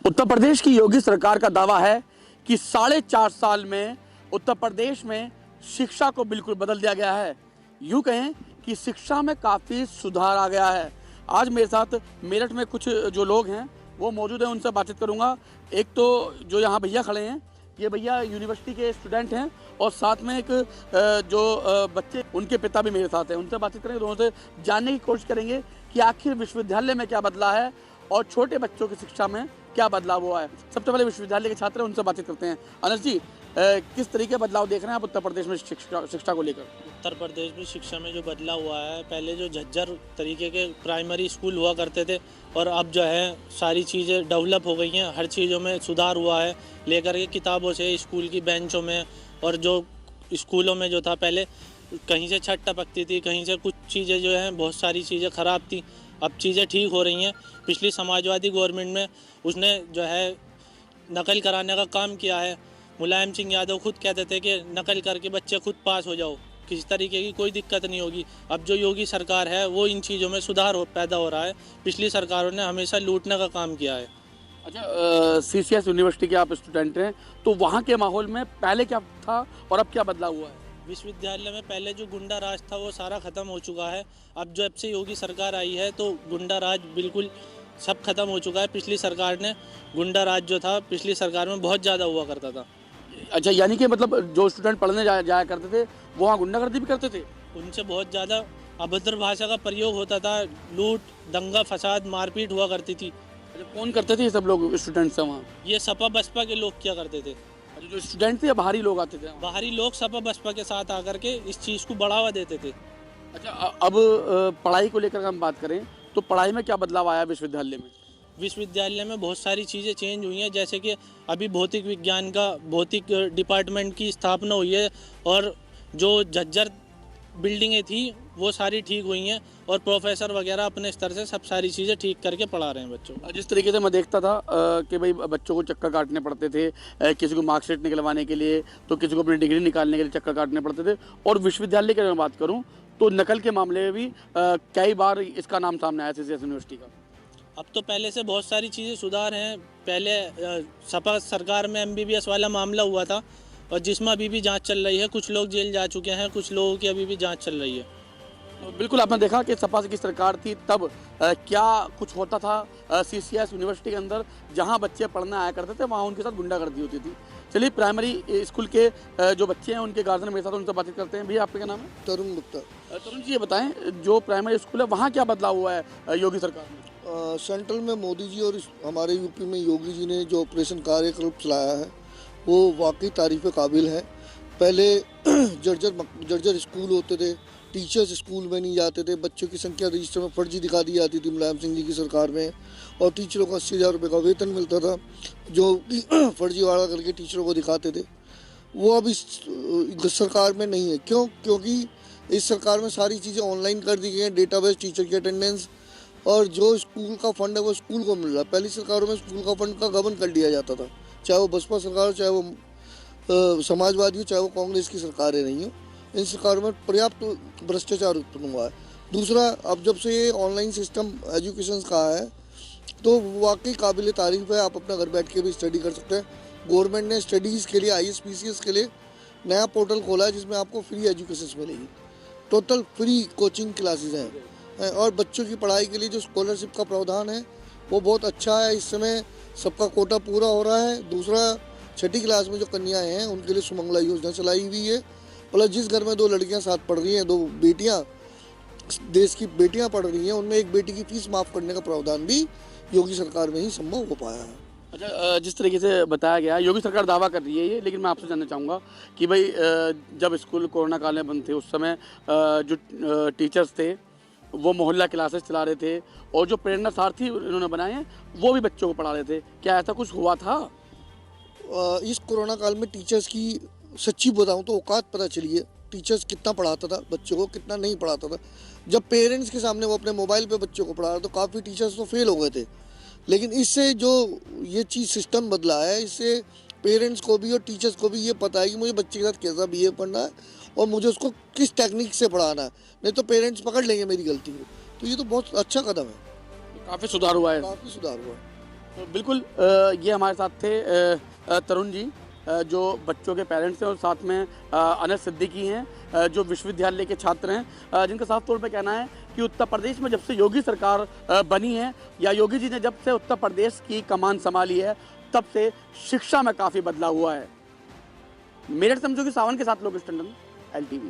उत्तर प्रदेश की योगी सरकार का दावा है कि 4.5 साल में उत्तर प्रदेश में शिक्षा को बिल्कुल बदल दिया गया है। यूँ कहें कि शिक्षा में काफ़ी सुधार आ गया है। आज मेरे साथ मेरठ में कुछ जो लोग हैं वो मौजूद हैं, उनसे बातचीत करूंगा। एक तो जो यहाँ भैया खड़े हैं, ये भैया यूनिवर्सिटी के स्टूडेंट हैं और साथ में एक बच्चे, उनके पिता भी मेरे साथ हैं। उनसे बातचीत करेंगे, दोनों से जानने की कोशिश करेंगे कि आखिर विश्वविद्यालय में क्या बदला है और छोटे बच्चों की शिक्षा में क्या बदलाव हुआ है। सबसे पहले विश्वविद्यालय के छात्र हैं, उनसे बातचीत करते हैं। अनस जी, किस तरीके का बदलाव देख रहे हैं आप उत्तर प्रदेश में शिक्षा को लेकर? उत्तर प्रदेश में शिक्षा में जो बदलाव हुआ है, पहले जो झज्जर तरीके के प्राइमरी स्कूल हुआ करते थे और अब जो है सारी चीज़ें डेवलप हो गई हैं, हर चीज़ों में सुधार हुआ है। लेकर के किताबों से, स्कूल की बेंचों में, और जो स्कूलों में जो था पहले कहीं से छत टपकती थी, कहीं से कुछ चीज़ें जो हैं बहुत सारी चीज़ें ख़राब थी। अब चीज़ें ठीक हो रही हैं। पिछली समाजवादी गवर्नमेंट में उसने जो है नकल कराने का काम किया है। मुलायम सिंह यादव खुद कहते थे कि नकल करके बच्चे खुद पास हो जाओ, किसी तरीके की कोई दिक्कत नहीं होगी। अब जो योगी सरकार है वो इन चीज़ों में सुधार पैदा हो रहा है। पिछली सरकारों ने हमेशा लूटने का काम किया है। अच्छा, CCS यूनिवर्सिटी के आप स्टूडेंट हैं, तो वहाँ के माहौल में पहले क्या था और अब क्या बदलाव हुआ है? विश्वविद्यालय में पहले जो गुंडा राज था वो सारा ख़त्म हो चुका है। अब जब से योगी सरकार आई है तो गुंडा राज बिल्कुल सब खत्म हो चुका है। पिछली सरकार ने गुंडा राज जो था पिछली सरकार में बहुत ज़्यादा हुआ करता था। अच्छा, यानी कि मतलब जो स्टूडेंट पढ़ने जाया करते थे वो वहाँ गुंडागर्दी भी करते थे? उनसे बहुत ज़्यादा अभद्र भाषा का प्रयोग होता था। लूट, दंगा फसाद, मारपीट हुआ करती थी। अच्छा, कौन करते थे ये सब लोग स्टूडेंट्स हैं वहाँ? ये सपा बसपा के लोग क्या करते थे। अच्छा, जो स्टूडेंट थे या बाहरी लोग आते थे वहाँ? बाहरी लोग सपा बसपा के साथ आकर के इस चीज़ को बढ़ावा देते थे। अच्छा, अब पढ़ाई को लेकर हम बात करें तो पढ़ाई में क्या बदलाव आया विश्वविद्यालय में? विश्वविद्यालय में बहुत सारी चीज़ें चेंज हुई हैं, जैसे कि अभी भौतिक विज्ञान का भौतिक डिपार्टमेंट की स्थापना हुई है और जो झज्जर बिल्डिंगें थी वो सारी ठीक हुई हैं और प्रोफेसर वगैरह अपने स्तर से सब सारी चीज़ें ठीक करके पढ़ा रहे हैं बच्चों को। जिस तरीके से मैं देखता था कि भाई बच्चों को चक्कर काटने पड़ते थे, किसी को मार्कशीट निकलवाने के लिए, तो किसी को अपनी डिग्री निकालने के लिए चक्कर काटने पड़ते थे। और विश्वविद्यालय की अगर मैं बात करूँ तो नकल के मामले में भी कई बार इसका नाम सामने आया CCS यूनिवर्सिटी का। अब तो पहले से बहुत सारी चीज़ें सुधार हैं। पहले सपा सरकार में MBBS वाला मामला हुआ था और जिसमें अभी भी जांच चल रही है। कुछ लोग जेल जा चुके हैं, कुछ लोगों की अभी भी जांच चल रही है। बिल्कुल, आपने देखा कि सपा की सरकार थी तब क्या कुछ होता था CCS यूनिवर्सिटी के अंदर, जहां बच्चे पढ़ने आया करते थे वहां उनके साथ गुंडागर्दी होती थी। चलिए, प्राइमरी स्कूल के जो बच्चे हैं उनके गार्जियन मेरे साथ, उनसे बातचीत करते हैं। भैया, आपका क्या नाम है? तरुण गुप्ता। तरुण जी, ये बताएं, जो प्राइमरी स्कूल है वहाँ क्या बदलाव हुआ है योगी सरकार में? सेंट्रल में मोदी जी और हमारे यूपी में योगी जी ने जो ऑपरेशन कार्यक्रम चलाया है वो वाकई तारीफ़ काबिल है। पहले जर्जर स्कूल होते थे, टीचर्स स्कूल में नहीं जाते थे, बच्चों की संख्या रजिस्टर में फर्जी दिखा दी जाती थी मुलायम सिंह जी की सरकार में, और टीचरों को 80,000 रुपये का वेतन मिलता था जो फर्जीवाड़ा करके टीचरों को दिखाते थे। वो अब इस सरकार में नहीं है। क्योंकि इस सरकार में सारी चीज़ें ऑनलाइन कर दी गई हैं। डेटाबेस, टीचर की अटेंडेंस, और जो स्कूल का फंड है वो स्कूल को मिल रहा है। पहली सरकारों में स्कूल का फंड का गबन कर लिया जाता था, चाहे वो बसपा सरकार हो, चाहे वो समाजवादी हो, चाहे वो कांग्रेस की सरकारें नहीं हो। इन सरकारों में पर्याप्त भ्रष्टाचार उत्पन्न हुआ है। दूसरा, अब जब से ये ऑनलाइन सिस्टम एजुकेशन का है तो वाकई काबिल तारीफ़ है। आप अपना घर बैठ के भी स्टडी कर सकते हैं। गवर्नमेंट ने स्टडीज़ के लिए, IAS PCS के लिए नया पोर्टल खोला है जिसमें आपको फ्री एजुकेशन मिलेगी। टोटल फ्री कोचिंग क्लासेज हैं और बच्चों की पढ़ाई के लिए जो स्कॉलरशिप का प्रावधान है वो बहुत अच्छा है। इस समय सबका कोटा पूरा हो रहा है। दूसरा, 6ठी क्लास में जो कन्याएं हैं उनके लिए सुमंगला योजना चलाई हुई है। प्लस जिस घर में 2 लड़कियां साथ पढ़ रही हैं, 2 बेटियां, देश की बेटियां पढ़ रही हैं, उनमें एक बेटी की फीस माफ़ करने का प्रावधान भी योगी सरकार में ही संभव हो पाया है। अच्छा, जिस तरीके से बताया गया, योगी सरकार दावा कर रही है ये, लेकिन मैं आपसे जानना चाहूँगा कि भाई जब स्कूल कोरोना काल में बंद थे उस समय जो टीचर्स थे वो मोहल्ला क्लासेस चला रहे थे और जो प्रेरणा सारथी इन्होंने बनाए हैं वो भी बच्चों को पढ़ा रहे थे। क्या ऐसा कुछ हुआ था? इस कोरोना काल में टीचर्स की सच्ची बताऊं तो औकात पता चली है। टीचर्स कितना पढ़ाता था बच्चों को, कितना नहीं पढ़ाता था। जब पेरेंट्स के सामने वो अपने मोबाइल पे बच्चों को पढ़ा रहा तो काफ़ी टीचर्स तो फेल हो गए थे। लेकिन इससे जो ये चीज़ सिस्टम बदला है, इससे पेरेंट्स को भी और टीचर्स को भी ये पता है कि मुझे बच्चे के साथ कैसा बिहेव करना है और मुझे उसको किस टेक्निक से पढ़ाना है, नहीं तो पेरेंट्स पकड़ लेंगे मेरी गलती को। तो ये तो बहुत अच्छा कदम है। काफ़ी सुधार हुआ है। काफ़ी सुधार हुआ है। तो बिल्कुल ये हमारे साथ थे तरुण जी, जो बच्चों के पेरेंट्स हैं और साथ में अनस सिद्दीकी हैं, जो विश्वविद्यालय के छात्र हैं, जिनका साफ तौर पे कहना है कि उत्तर प्रदेश में जब से योगी सरकार बनी है या योगी जी ने जब से उत्तर प्रदेश की कमान संभाली है तब से शिक्षा में काफ़ी बदलाव हुआ है। मेरठ से समझो कि सावन के साथ लोकेश टंडन, LTV।